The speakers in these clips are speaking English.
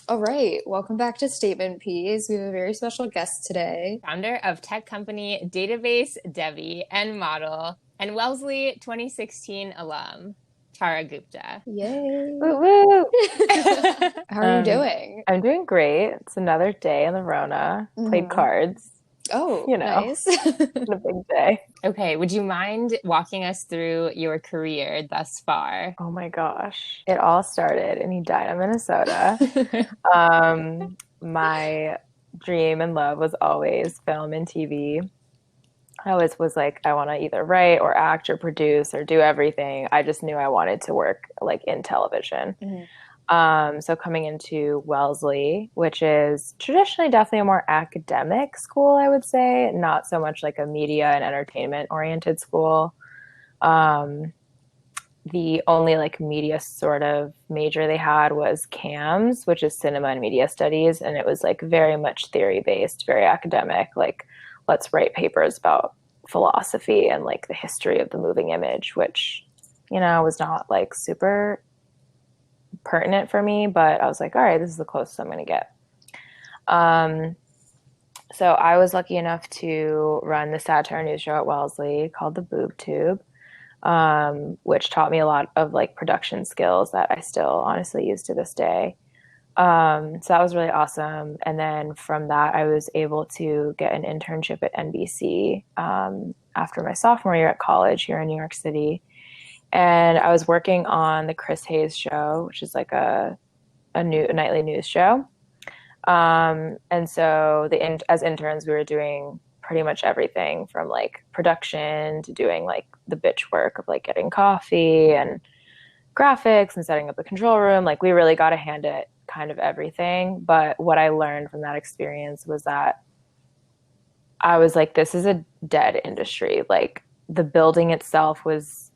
All right, welcome back to Statement Piece. We have a very special guest today. Founder of tech company Database Devi and model, and Wellesley 2016 alum, Tara Gupta. Yay. Woo woo. How are you Um, doing? I'm doing great. It's another day in the Rona. Played hmm cards, Oh, you know, nice. been a big day. Okay, would you mind walking us through your career thus far? Oh my gosh. It all started in Edina, Minnesota. My dream and love was always film and TV. I always was like, I want to either write or act or produce or do everything. I just knew I wanted to work like in television. Mhm. So coming into Wellesley, which is traditionally definitely a more academic school, I would say, not so much like a media and entertainment oriented school. Um, the only like media sort of major they had was CAMS, which is cinema and media studies, and it was like very much theory based, very academic. Like, let's write papers about philosophy and like the history of the moving image, which was not like super pertinent for me, but I was like, all right, this is the closest I'm going to get. Um, so I was lucky enough to run the satire news show at Wellesley called the Boob Tube, which taught me a lot of like production skills that I still honestly use to this day. So that was really awesome. And then from that, I was able to get an internship at NBC after my sophomore year at college here in New York City. And I was working on the Chris Hayes show, which is like a nightly news show. And so as interns, we were doing pretty much everything from like production to doing like the bitch work of like getting coffee and graphics and setting up the control room. Like we really got a hand at kind of everything. But what I learned from that experience was that I was like, this is a dead industry. Like the building itself was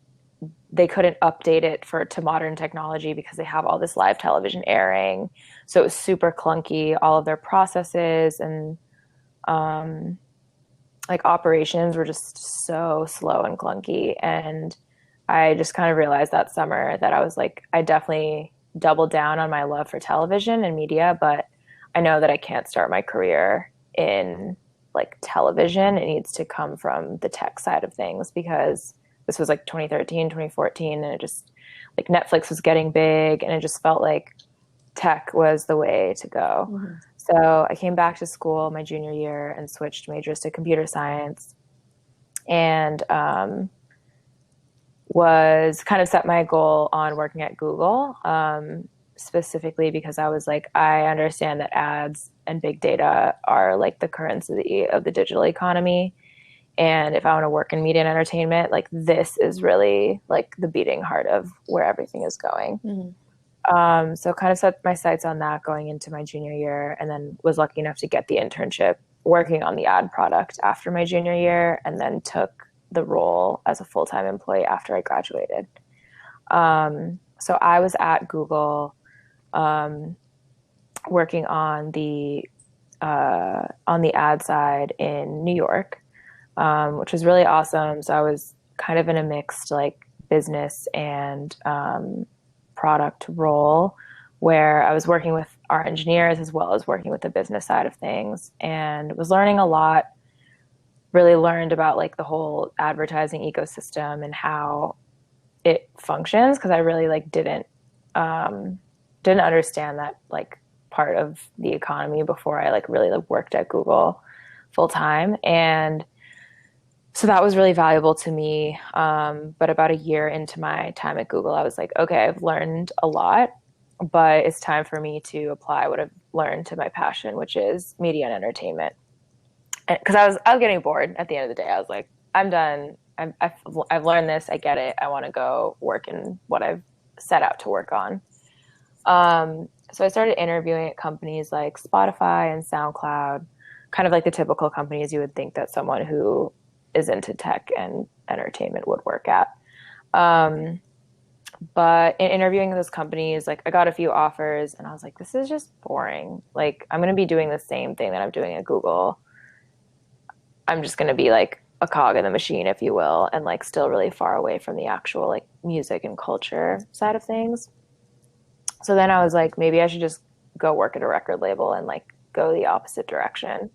they couldn't update it to modern technology because they have all this live television airing. So it was super clunky. All of their processes and um, like operations were just so slow and clunky. And I just kind of realized that summer that I was like, I definitely doubled down on my love for television and media, but I know that I can't start my career in like television. It needs to come from the tech side of things because this was like 2013, 2014, and it just like Netflix was getting big and it just felt like tech was the way to go. Mhm. So I came back to school my junior year and switched majors to computer science and was kind of set my goal on working at Google, specifically because I was like, I understand that ads and big data are like the currency of the digital economy. And if I want to work in media and entertainment, like this is really like the beating heart of where everything is going. Mhm. So kind of set my sights on that going into my junior year, and then was lucky enough to get the internship working on the ad product after my junior year, and then took the role as a full-time employee after I graduated. So I was at Google um, working on the ad side in New York, which was really awesome. So I was kind of in a mixed like business and product role where I was working with our engineers as well as working with the business side of things and was learning a lot. Really learned about like the whole advertising ecosystem and how it functions because I really like didn't understand that like part of the economy before I like really like worked at Google full time. And so that was really valuable to me. But about a year into my time at Google, I was like, okay, I've learned a lot, but it's time for me to apply what I've learned to my passion, which is media and entertainment. Because I was getting bored at the end of the day. I was like, I'm done. I've learned this. I get it. I want to go work in what I've set out to work on. So I started interviewing at companies like Spotify and SoundCloud, kind of like the typical companies you would think that someone who is into tech and entertainment would work at. Um, but in interviewing those companies, like I got a few offers and I was like, this is just boring. Like I'm going to be doing the same thing that I'm doing at Google. I'm just going to be like a cog in the machine, if you will, and like still really far away from the actual like music and culture side of things. So then I was like, maybe I should just go work at a record label and like go the opposite direction,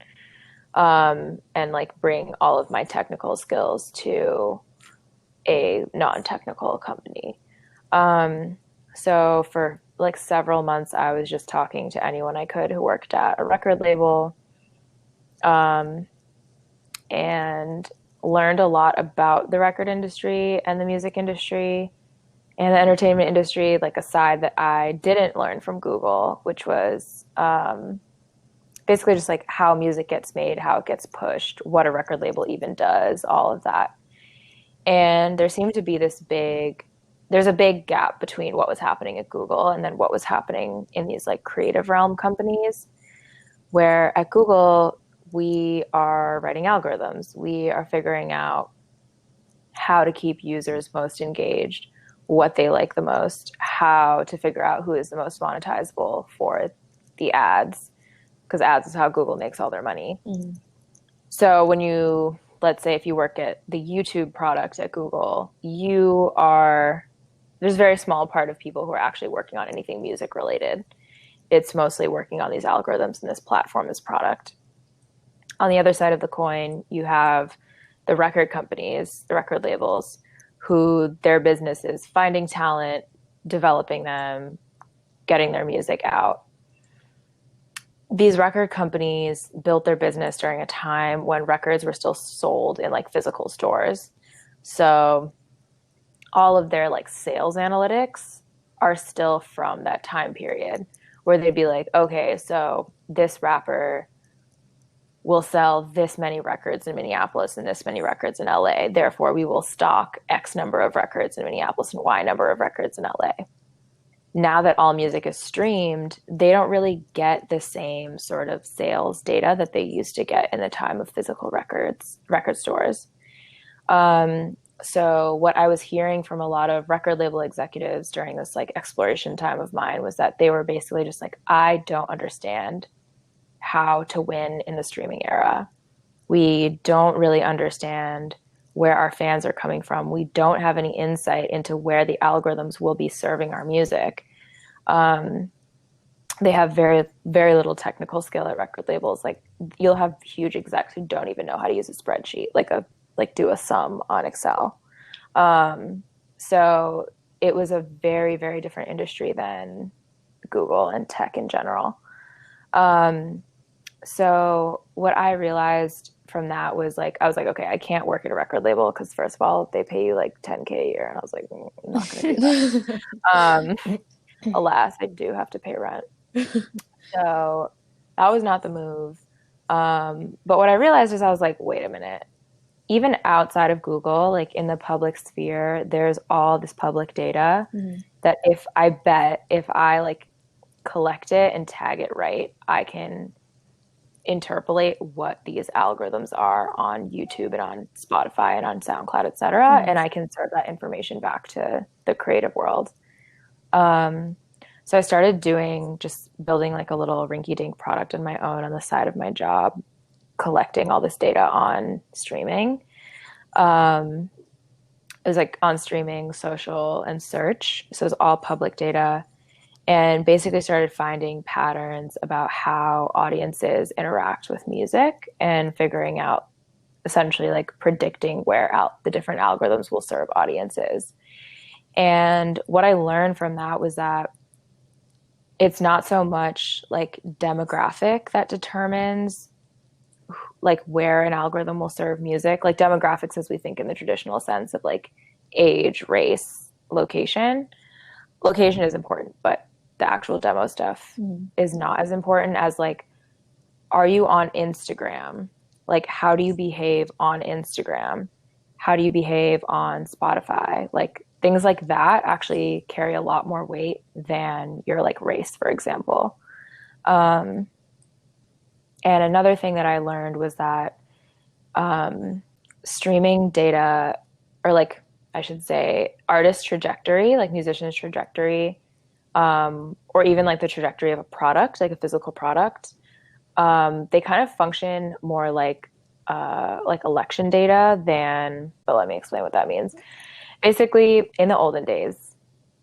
and like bring all of my technical skills to a non-technical company. So for like several months, I was just talking to anyone I could who worked at a record label, um, and learned a lot about the record industry and the music industry and the entertainment industry, like a side that I didn't learn from Google, which was basically just like how music gets made, how it gets pushed, what a record label even does, all of that. And there seemed to be there's a big gap between what was happening at Google and then what was happening in these like creative realm companies, where at Google, we are writing algorithms. We are figuring out how to keep users most engaged, what they like the most, how to figure out who is the most monetizable for the ads, because ads is how Google makes all their money. Mm-hmm. So when you, let's say if you work at the YouTube product at Google, there's a very small part of people who are actually working on anything music related. It's mostly working on these algorithms and this platform, this product. On the other side of the coin, you have the record companies, the record labels, who their business is finding talent, developing them, getting their music out. These record companies built their business during a time when records were still sold in like physical stores. So all of their like sales analytics are still from that time period where they'd be like, okay, so this rapper will sell this many records in Minneapolis and this many records in LA. Therefore, we will stock X number of records in Minneapolis and Y number of records in LA. Now that all music is streamed, they don't really get the same sort of sales data that they used to get in the time of physical record stores. So what I was hearing from a lot of record label executives during this like exploration time of mine was that they were basically just like, I don't understand how to win in the streaming era. We don't really understand where our fans are coming from. We don't have any insight into where the algorithms will be serving our music. They have very, very little technical skill at record labels. Like you'll have huge execs who don't even know how to use a spreadsheet, like do a sum on Excel. So it was a very, very different industry than Google and tech in general. So what I realized from that was like, I was like, okay, I can't work at a record label because first of all, they pay you like $10K a year. And I was like, I'm not going to do that. Alas, I do have to pay rent. So that was not the move. But what I realized is I was like, wait a minute. Even outside of Google, like in the public sphere, there's all this public data that if I like collect it and tag it right, I can interpolate what these algorithms are on YouTube and on Spotify and on SoundCloud, et cetera. And I can serve that information back to the creative world. So I started just building like a little rinky-dink product on my own on the side of my job, collecting all this data on streaming. It was like on streaming, social, and search. So it was all public data. And basically started finding patterns about how audiences interact with music and figuring out, essentially like predicting where the different algorithms will serve audiences. And what I learned from that was that it's not so much like demographic that determines like where an algorithm will serve music. Like demographics as we think in the traditional sense of like age, race, location. Location is important, but the actual demo stuff is not as important as like, are you on Instagram? Like, how do you behave on Instagram? How do you behave on Spotify? Like things like that actually carry a lot more weight than your like race, for example. And another thing that I learned was that streaming data, or like I should say artist trajectory, like musician's trajectory, or even like the trajectory of a product, like a physical product, they kind of function more like election data but let me explain what that means. Basically, in the olden days,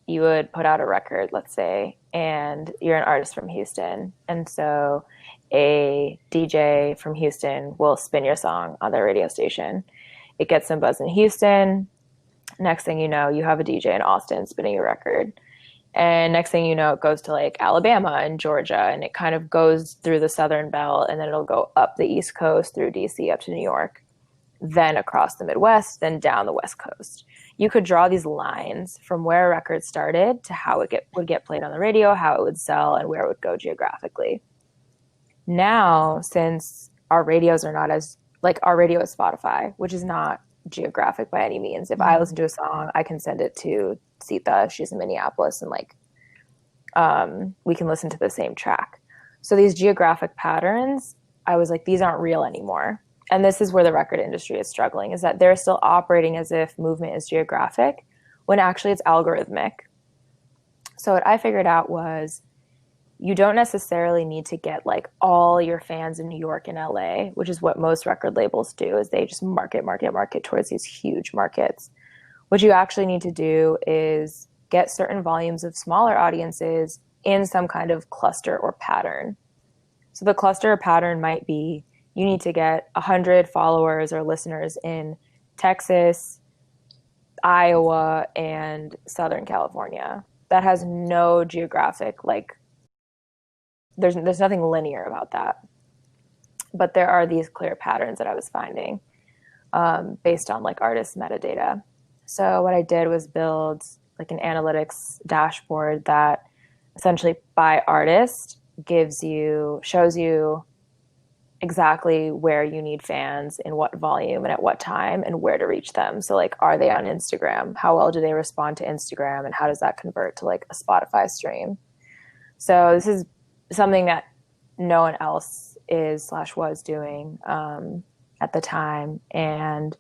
you would put out a record, let's say, and you're an artist from Houston. And so a DJ from Houston will spin your song on their radio station. It gets some buzz in Houston. Next thing you know, you have a DJ in Austin spinning your record. And next thing you know, it goes to like Alabama and Georgia, and it kind of goes through the Southern Belt, and then it'll go up the East Coast through DC up to New York, then across the Midwest, then down the West Coast. You could draw these lines from where a record started to how it would get played on the radio, how it would sell, and where it would go geographically. Now, since our radios are not as, like, our radio is Spotify, which is not geographic by any means. If I listen to a song, I can send it to Sita, she's in Minneapolis, and like we can listen to the same track. So these geographic patterns, I was like, these aren't real anymore. And this is where the record industry is struggling, is that they're still operating as if movement is geographic when actually it's algorithmic. So what I figured out was you don't necessarily need to get like all your fans in New York and LA, which is what most record labels do, is they just market towards these huge markets. What you actually need to do is get certain volumes of smaller audiences in some kind of cluster or pattern. So the cluster or pattern might be you need to get 100 followers or listeners in Texas, Iowa, and Southern California. That has no geographic, like, there's nothing linear about that. But there are these clear patterns that I was finding based on like artist metadata. So what I did was build like an analytics dashboard that essentially by artist shows you exactly where you need fans, in what volume and at what time, and where to reach them. So like, are they on Instagram? How well do they respond to Instagram? And how does that convert to like a Spotify stream? So this is something that no one else was doing at the time. And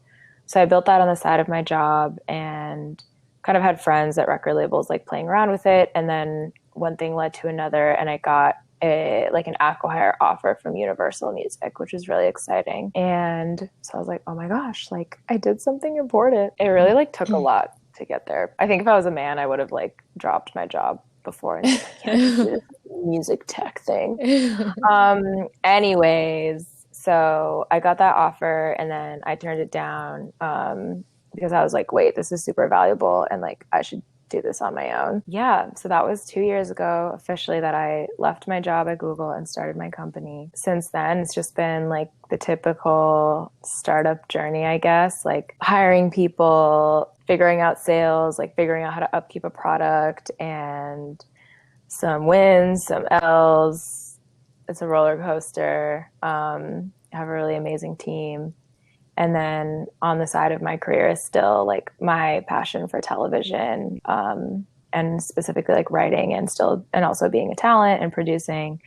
so I built that on the side of my job and kind of had friends at record labels like playing around with it. And then one thing led to another, and I got an acqui-hire offer from Universal Music, which was really exciting. And so I was like, oh my gosh, like I did something important. It really like took a lot to get there. I think if I was a man, I would have like dropped my job before and like, I can't do this music tech thing. Anyways, so I got that offer and then I turned it down because I was like, wait, this is super valuable and like I should do this on my own. Yeah, so that was 2 years ago officially that I left my job at Google and started my company. Since then, it's just been like the typical startup journey, I guess, like hiring people, figuring out sales, like figuring out how to upkeep a product, and some wins, some L's. It's a roller coaster. I have a really amazing team. And then on the side of my career is still like my passion for television, and specifically like writing and also being a talent and producing,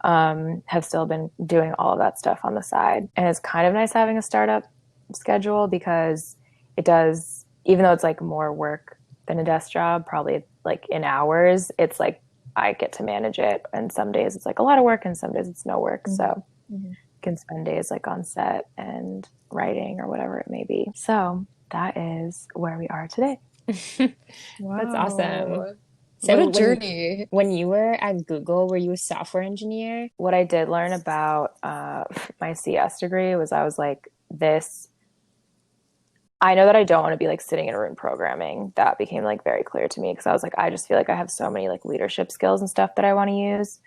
have still been doing all of that stuff on the side. And it's kind of nice having a startup schedule because it does, even though it's like more work than a desk job, probably like in hours, it's like I get to manage it. And some days it's like a lot of work and some days it's no work. Mm-hmm. So can spend days like on set and writing or whatever it may be. So that is where we are today. Wow. That's awesome. So what a journey. When you were at Google, were you a software engineer? What I did learn about my CS degree was I was like, I know that I don't want to be like sitting in a room programming. That became like very clear to me because I was like, I just feel like I have so many like leadership skills and stuff that I want to use.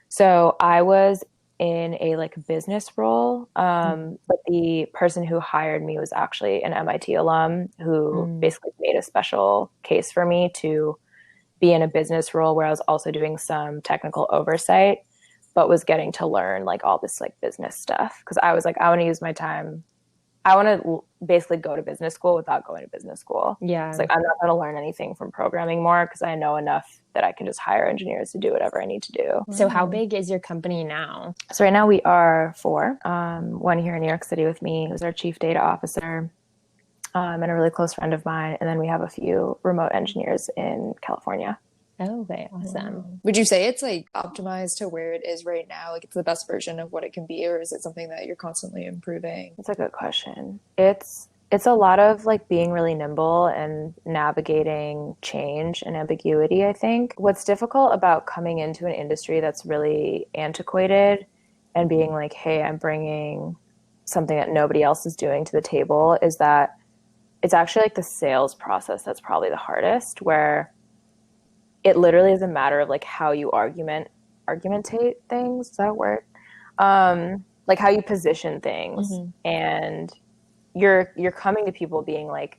So I was in a like business role. But the person who hired me was actually an MIT alum who basically made a special case for me to be in a business role where I was also doing some technical oversight, but was getting to learn like all this like business stuff. Cause I was like, I want to use my time. I want to basically go to business school without going to business school. Yeah. It's like, I'm not going to learn anything from programming more because I know enough that I can just hire engineers to do whatever I need to do. So how big is your company now? So right now we are 4. One here in New York City with me, who's our chief data officer, and a really close friend of mine. And then we have a few remote engineers in California. Oh, okay. Awesome. Would you say it's like optimized to where it is right now? Like it's the best version of what it can be, or is it something that you're constantly improving? That's a good question. It's It's a lot of like being really nimble and navigating change and ambiguity, I think. What's difficult about coming into an industry that's really antiquated and being like, hey, I'm bringing something that nobody else is doing to the table is that it's actually like the sales process that's probably the hardest, where it literally is a matter of like how you argumentate things. Is that a word? Like how you position things. And you're coming to people being like,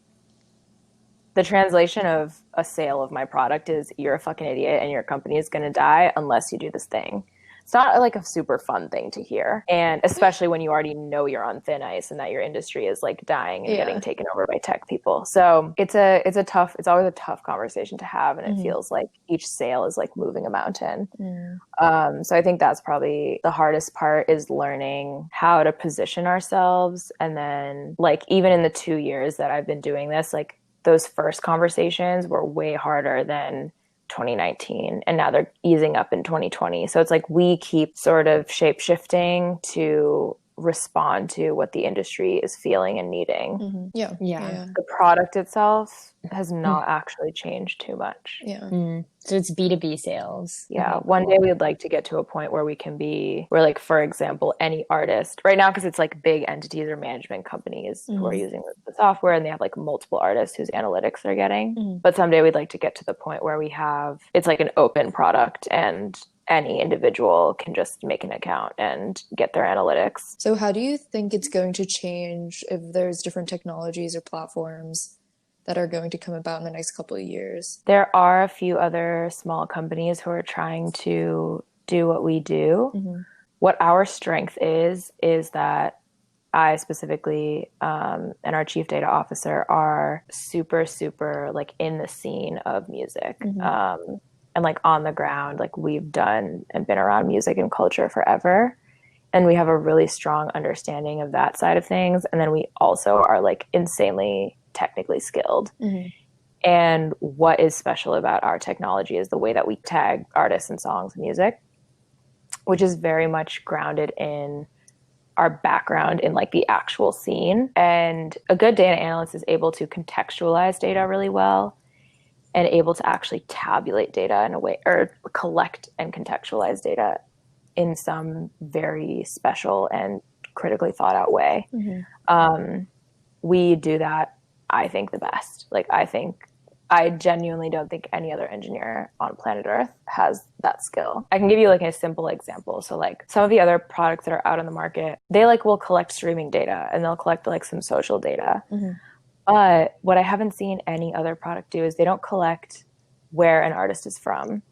the translation of a sale of my product is you're a fucking idiot and your company is going to die unless you do this thing. It's not like a super fun thing to hear. And especially when you already know you're on thin ice and that your industry is like dying and getting taken over by tech people. So it's always a tough conversation to have. And it feels like each sale is like moving a mountain. So I think that's probably the hardest part, is learning how to position ourselves. And then like, even in the 2 years that I've been doing this, like those first conversations were way harder than 2019, and now they're easing up in 2020. So it's like we keep sort of shape shifting to respond to what the industry is feeling and needing. Yeah. The product itself has not actually changed too much. So it's B2B sales. Yeah. One day we'd like to get to a point where we can be, where like, for example, any artist right now, because it's like big entities or management companies who are using the software, and they have like multiple artists whose analytics they're getting. But someday we'd like to get to the point where it's like an open product and any individual can just make an account and get their analytics. So how do you think it's going to change if there's different technologies or platforms that are going to come about in the next couple of years? There are a few other small companies who are trying to do what we do. What our strength is that I specifically and our chief data officer are super, super like in the scene of music. And like on the ground, like we've done and been around music and culture forever. And we have a really strong understanding of that side of things. And then we also are like insanely technically skilled. And what is special about our technology is the way that we tag artists and songs and music, which is very much grounded in our background in like the actual scene. And a good data analyst is able to contextualize data really well and able to actually tabulate data in a way, or collect and contextualize data in some very special and critically thought out way. We do that, I think, the best. Like, I genuinely don't think any other engineer on planet Earth has that skill. I can give you like a simple example. So like some of the other products that are out on the market, they like will collect streaming data and they'll collect like some social data. But what I haven't seen any other product do is they don't collect where an artist is from.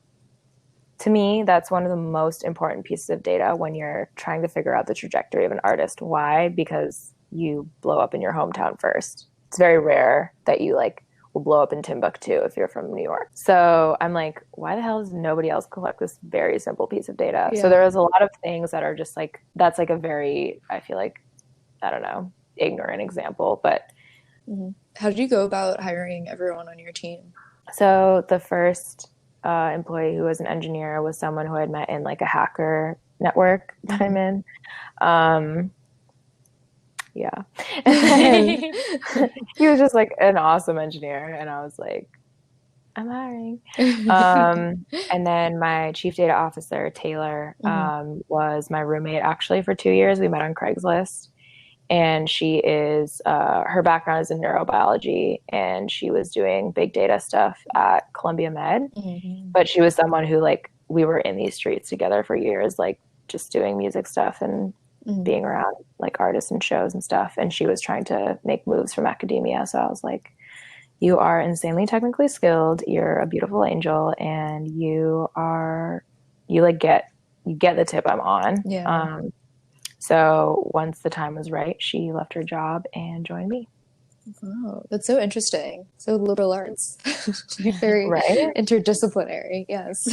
To me, that's one of the most important pieces of data when you're trying to figure out the trajectory of an artist. Why? Because you blow up in your hometown first. It's very rare that you like will blow up in Timbuktu if you're from New York. So I'm like, why the hell does nobody else collect this very simple piece of data? So there is a lot of things that are just like, that's like a very, I feel like, I don't know, ignorant example, but How did you go about hiring everyone on your team? So the first employee who was an engineer was someone who I had met in like a hacker network that I'm in. And he was just like an awesome engineer. And I was like, I'm hiring. And then my chief data officer, Taylor, was my roommate actually for 2 years. We met on Craigslist. And she is, her background is in neurobiology, and she was doing big data stuff at Columbia Med. But she was someone who, like, we were in these streets together for years, like, just doing music stuff and being around, like, artists and shows and stuff. And she was trying to make moves from academia. So I was like, you are insanely technically skilled. You're a beautiful angel, and you get the tip I'm on. So once the time was right, she left her job and joined me. Wow, that's so interesting. So liberal arts. Very interdisciplinary, yes.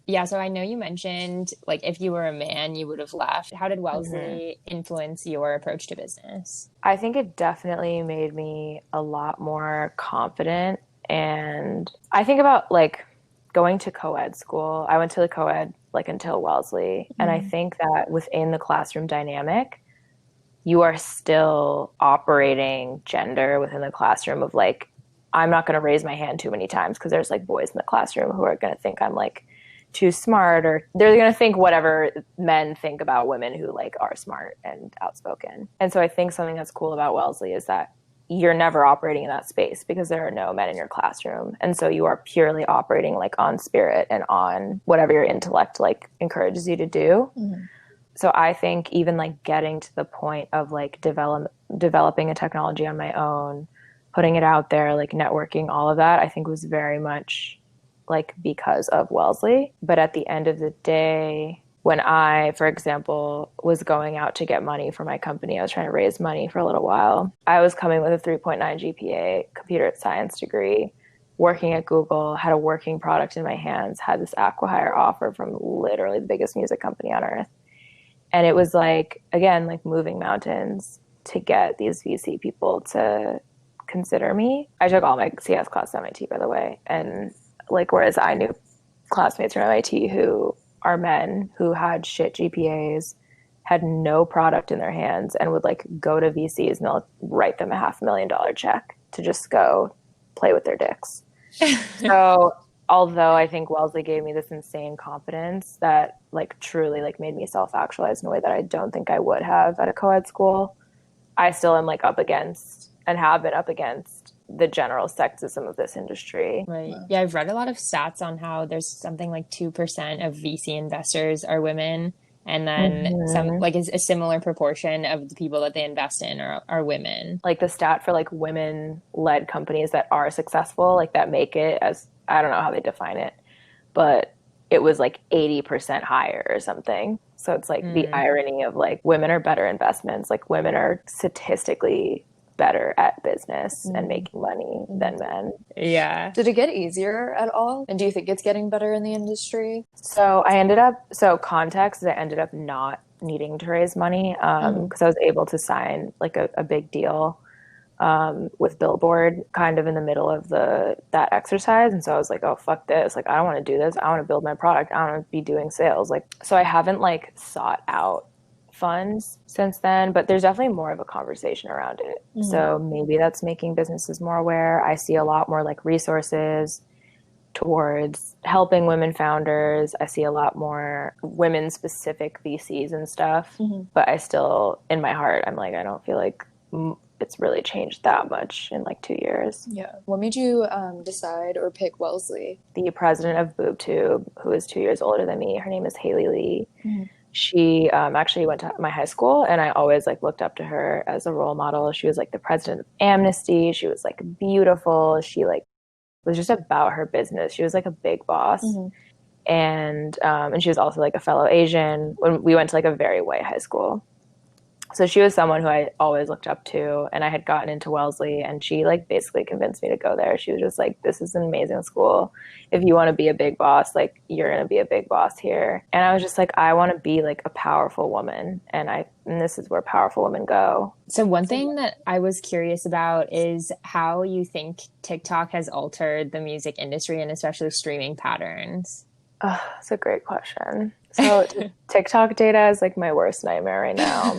Yeah, so I know you mentioned, like, if you were a man, you would have left. How did Wellesley influence your approach to business? I think it definitely made me a lot more confident. And I think about, like, going to co-ed school. I went to the co-ed like until Wellesley. And I think that within the classroom dynamic, you are still operating gender within the classroom of like, I'm not going to raise my hand too many times because there's like boys in the classroom who are going to think I'm like too smart, or they're going to think whatever men think about women who like are smart and outspoken. And so I think something that's cool about Wellesley is that you're never operating in that space because there are no men in your classroom. And so you are purely operating like on spirit and on whatever your intellect like encourages you to do. Mm-hmm. So I think even like getting to the point of like developing a technology on my own, putting it out there, like networking, all of that, I think was very much like because of Wellesley. But at the end of the day, when I, for example, was going out to get money for my company, I was trying to raise money for a little while. I was coming with a 3.9 GPA, computer science degree, working at Google, had a working product in my hands, had this acqui-hire offer from literally the biggest music company on earth. And it was like, again, like moving mountains to get these VC people to consider me. I took all my CS classes at MIT, by the way. And like, whereas I knew classmates from MIT who are men who had shit GPAs, had no product in their hands, and would like go to VCs and they'll write them a $500,000 check to just go play with their dicks. So although I think Wellesley gave me this insane confidence that like truly like made me self-actualize in a way that I don't think I would have at a co-ed school, I still am like up against and have been up against the general sexism of this industry. Right. Yeah, I've read a lot of stats on how there's something like 2% of VC investors are women. And then some like a similar proportion of the people that they invest in are women. Like the stat for like women-led companies that are successful, like that make it, as I don't know how they define it, but it was like 80% higher or something. So it's like the irony of like women are better investments. Like women are statistically better at business and making money than men. Yeah. Did it get easier at all? And do you think it's getting better in the industry? So context is I ended up not needing to raise money because I was able to sign like a big deal with Billboard kind of in the middle of that exercise. And so I was like, oh, fuck this. Like, I don't want to do this. I want to build my product. I want to be doing sales. Like, so I haven't like sought out funds since then, but there's definitely more of a conversation around it. So maybe that's making businesses more aware. I see a lot more like resources towards helping women founders. I see a lot more women specific VCs and stuff, but I still, in my heart, I'm like, I don't feel like it's really changed that much in like 2 years. Yeah. What made you decide or pick Wellesley? The president of BoobTube, who is 2 years older than me, her name is Haley Lee. She actually went to my high school, and I always like looked up to her as a role model. She was like the president of Amnesty. She was like beautiful. She like was just about her business. She was like a big boss. And she was also like a fellow Asian. When we went to like a very white high school. So she was someone who I always looked up to, and I had gotten into Wellesley, and she like basically convinced me to go there. She was just like, this is an amazing school. If you want to be a big boss, like you're going to be a big boss here. And I was just like, I want to be like a powerful woman. And this is where powerful women go. So one thing that I was curious about is how you think TikTok has altered the music industry and especially streaming patterns. Oh, that's a great question. So TikTok data is like my worst nightmare right now.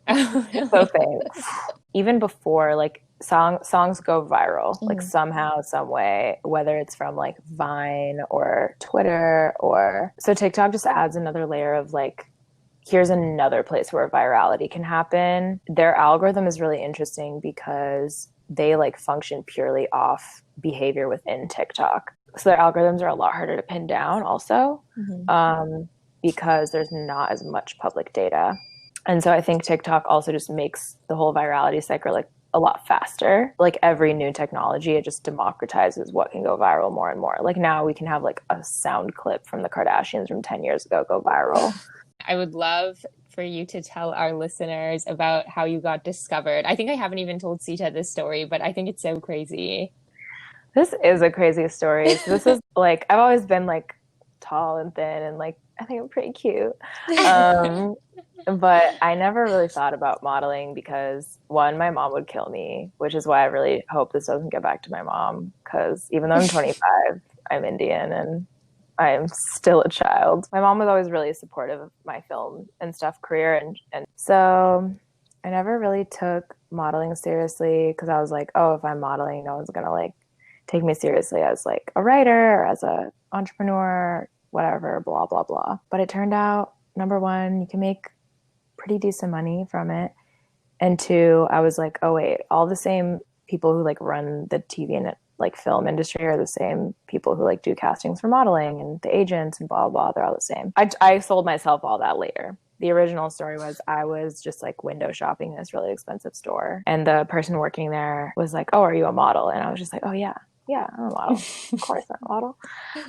So thanks. Even before, like songs go viral, like somehow, some way, whether it's from like Vine or Twitter so TikTok just adds another layer of like, here's another place where virality can happen. Their algorithm is really interesting because they like function purely off behavior within TikTok. So their algorithms are a lot harder to pin down also. Because there's not as much public data. And so I think TikTok also just makes the whole virality cycle like a lot faster. Like every new technology, it just democratizes what can go viral more and more. Like now we can have like a sound clip from the Kardashians from 10 years ago go viral. I would love for you to tell our listeners about how you got discovered. I think I haven't even told Sita this story, but I think it's so crazy. This is a crazy story. So this is like, I've always been like tall and thin and like, I think I'm pretty cute. But I never really thought about modeling because one, my mom would kill me, which is why I really hope this doesn't get back to my mom. Because even though I'm 25, I'm Indian and I am still a child. My mom was always really supportive of my film and stuff career. And so I never really took modeling seriously because I was like, oh, if I'm modeling, no one's gonna like take me seriously as like a writer or as a entrepreneur, whatever, blah, blah, blah. But it turned out, number one, you can make pretty decent money from it. And two, I was like, oh wait, all the same people who like run the TV and like film industry are the same people who like do castings for modeling, and the agents and blah, blah, they're all the same. I sold myself all that later. The original story was I was just like window shopping in this really expensive store. And the person working there was like, oh, are you a model? And I was just like, oh yeah, I'm a model. Of course I'm a model.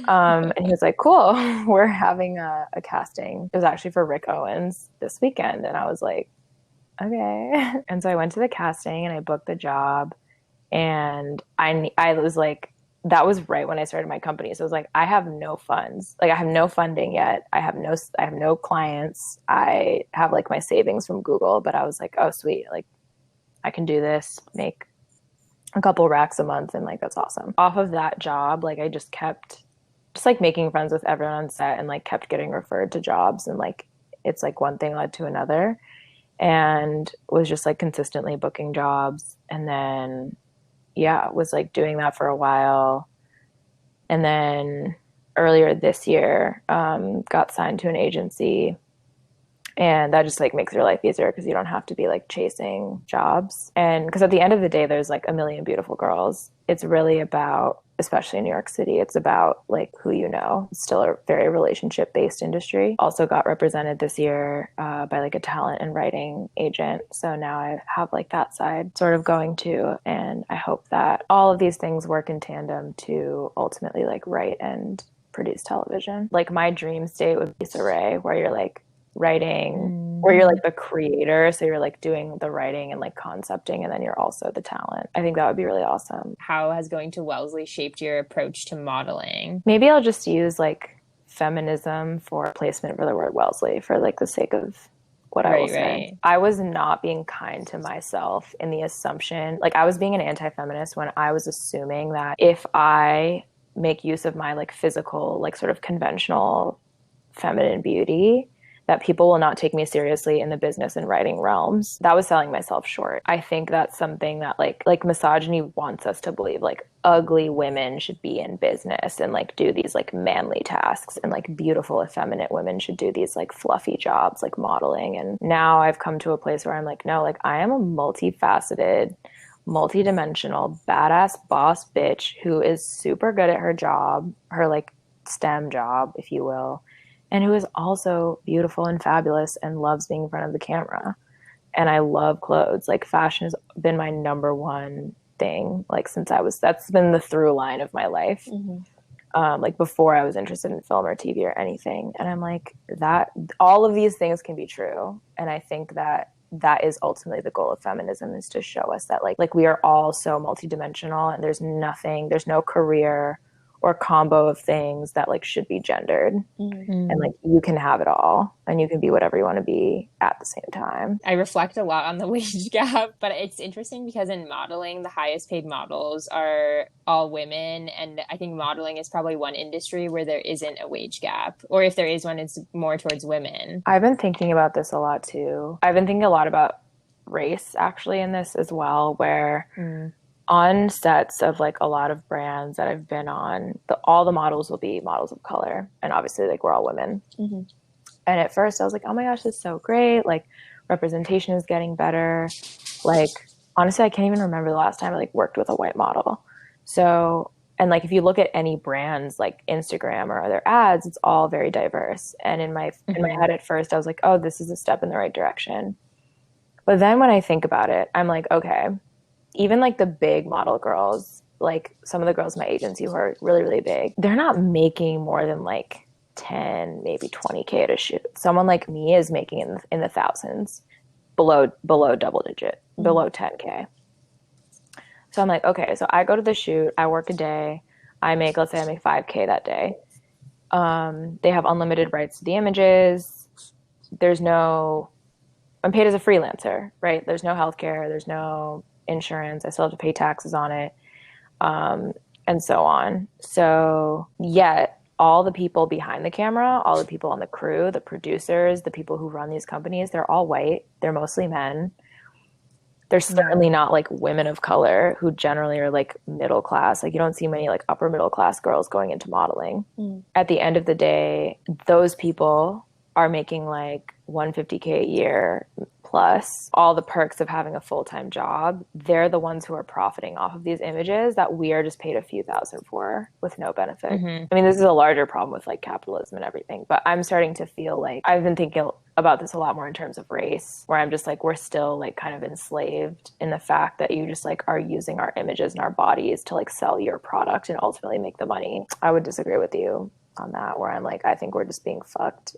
And he was like, cool, we're having a casting. It was actually for Rick Owens this weekend. And I was like, okay. And so I went to the casting and I booked the job. And I was like, that was right when I started my company. So I was like, I have no funds. Like I have no funding yet. I have no clients. I have like my savings from Google, but I was like, oh sweet. Like I can do this, make a couple racks a month. And like, that's awesome. Off of that job, like I just kept like making friends with everyone on set and like kept getting referred to jobs. And like, it's like one thing led to another, and was just like consistently booking jobs. And then was like doing that for a while. And then earlier this year, got signed to an agency, and that just like makes your life easier because you don't have to be like chasing jobs. And because at the end of the day, there's like a million beautiful girls. It's really about, especially in New York City, it's about like who you know. It's still a very relationship based industry. Also got represented this year by like a talent and writing agent. So now I have like that side sort of going too. And I hope that all of these things work in tandem to ultimately like write and produce television. Like my dream state would be Ray, where you're like writing, where you're like the creator, so you're like doing the writing and like concepting, and then you're also the talent. I think that would be really awesome. How has going to Wellesley shaped your approach to modeling? Maybe I'll just use like feminism for placement for the word Wellesley for like the sake of what I will say. I was not being kind to myself in the assumption, like I was being an anti-feminist when I was assuming that if I make use of my like physical, like sort of conventional feminine beauty, that people will not take me seriously in the business and writing realms. That was selling myself short. I think that's something that like misogyny wants us to believe, like ugly women should be in business and like do these like manly tasks, and like beautiful effeminate women should do these like fluffy jobs like modeling. And now I've come to a place where I'm like, no, like I am a multifaceted, multidimensional, badass boss bitch who is super good at her job, her like STEM job, if you will, and who is also beautiful and fabulous and loves being in front of the camera. And I love clothes. Like fashion has been my number one thing, like since that's been the through line of my life. Like before I was interested in film or TV or anything. And I'm like, that all of these things can be true. And I think that is ultimately the goal of feminism, is to show us that like we are all so multidimensional, and there's no career or combo of things that like should be gendered. And like you can have it all, and you can be whatever you want to be at the same time. I reflect a lot on the wage gap, but it's interesting because in modeling, the highest paid models are all women, and I think modeling is probably one industry where there isn't a wage gap, or if there is one, it's more towards women. I've been thinking about this a lot too. I've been thinking a lot about race actually in this as well, where on sets of like a lot of brands that I've been on, all the models will be models of color, and obviously like we're all women. And at first I was like, oh my gosh, this is so great, like representation is getting better. Like honestly, I can't even remember the last time I like worked with a white model. So, and like if you look at any brands like Instagram or other ads, it's all very diverse. And in my head at first I was like, oh, this is a step in the right direction. But then when I think about it, I'm like, okay, even like the big model girls, like some of the girls in my agency who are really, really big, they're not making more than like 10, maybe 20K at a shoot. Someone like me is making in the thousands, below double digit, below 10K. So I'm like, okay, so I go to the shoot, I work a day, let's say I make 5K that day. They have unlimited rights to the images. I'm paid as a freelancer, right? There's no healthcare, there's no insurance, I still have to pay taxes on it, and so on. So yet all the people behind the camera, all the people on the crew, the producers, the people who run these companies, they're all white, they're mostly men. There's certainly not like women of color who generally are like middle class. Like you don't see many like upper middle class girls going into modeling. At the end of the day, those people are making like 150K a year plus all the perks of having a full-time job. They're the ones who are profiting off of these images that we are just paid a few thousand for with no benefit. I mean, this is a larger problem with like capitalism and everything, but I'm starting to feel like I've been thinking about this a lot more in terms of race, where I'm just like, we're still like kind of enslaved in the fact that you just like are using our images and our bodies to like sell your product and ultimately make the money. I would disagree with you on that, where I'm like, I think we're just being fucked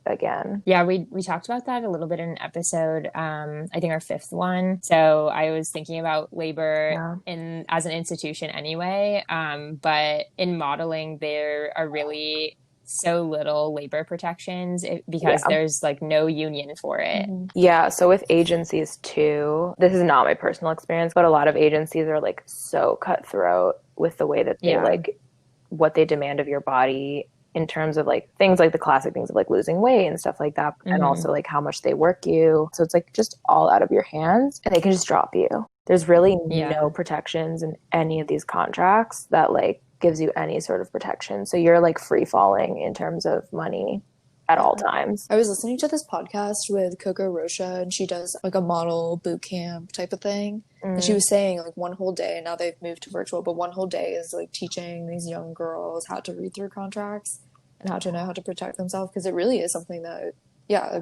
again. Yeah, we talked about that a little bit in an episode, I think our fifth one. So I was thinking about labor in as an institution anyway, but in modeling there are really so little labor protections because there's like no union for it. Yeah, so with agencies too, this is not my personal experience, but a lot of agencies are like so cutthroat with the way that they like what they demand of your body in terms of like things like the classic things of like losing weight and stuff like that, and also like how much they work you. So it's like just all out of your hands and they can just drop you. There's really no protections in any of these contracts that like gives you any sort of protection. So you're like free falling in terms of money at all times. I was listening to this podcast with Coco Rocha, and she does like a model boot camp type of thing. And she was saying like one whole day, now they've moved to virtual, but one whole day is like teaching these young girls how to read through contracts and how to know how to protect themselves, because it really is something that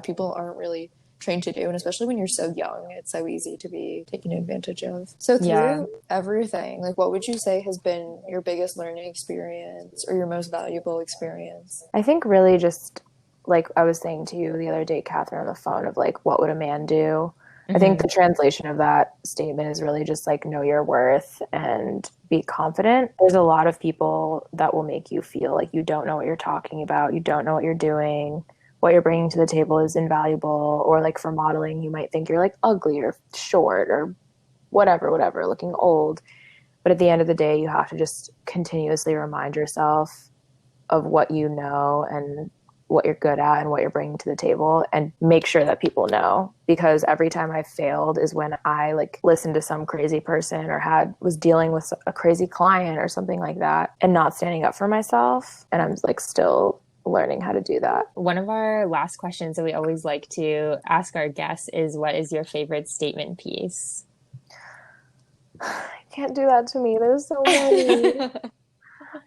people aren't really trained to do, and especially when you're so young, it's so easy to be taken advantage of. So through everything, like what would you say has been your biggest learning experience or your most valuable experience? I think really just like I was saying to you the other day, Catherine, on the phone, of like, what would a man do? I think the translation of that statement is really just like, know your worth and be confident. There's a lot of people that will make you feel like you don't know what you're talking about. You don't know what you're doing. What you're bringing to the table is invaluable. Or like for modeling, you might think you're like ugly or short or whatever, looking old. But at the end of the day, you have to just continuously remind yourself of what you know and what you're good at and what you're bringing to the table, and make sure that people know. Because every time I failed is when I like listened to some crazy person or was dealing with a crazy client or something like that and not standing up for myself. And I'm like still learning how to do that. One of our last questions that we always like to ask our guests is, what is your favorite statement piece? I can't do that to me. There's so many.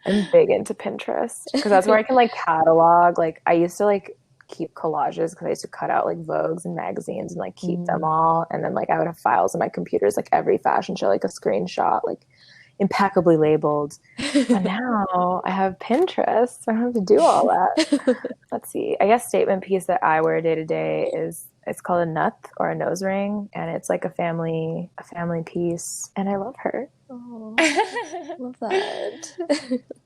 I'm big into Pinterest because that's where I can like catalog. Like I used to like keep collages because I used to cut out like Vogues and magazines and like keep them all. And then like I would have files in my computers, like every fashion show, like a screenshot, like impeccably labeled. But now I have Pinterest, so I don't have to do all that. Let's see. I guess statement piece that I wear day to day it's called a nut or a nose ring, and it's like a family piece, and I love her. Oh, love that.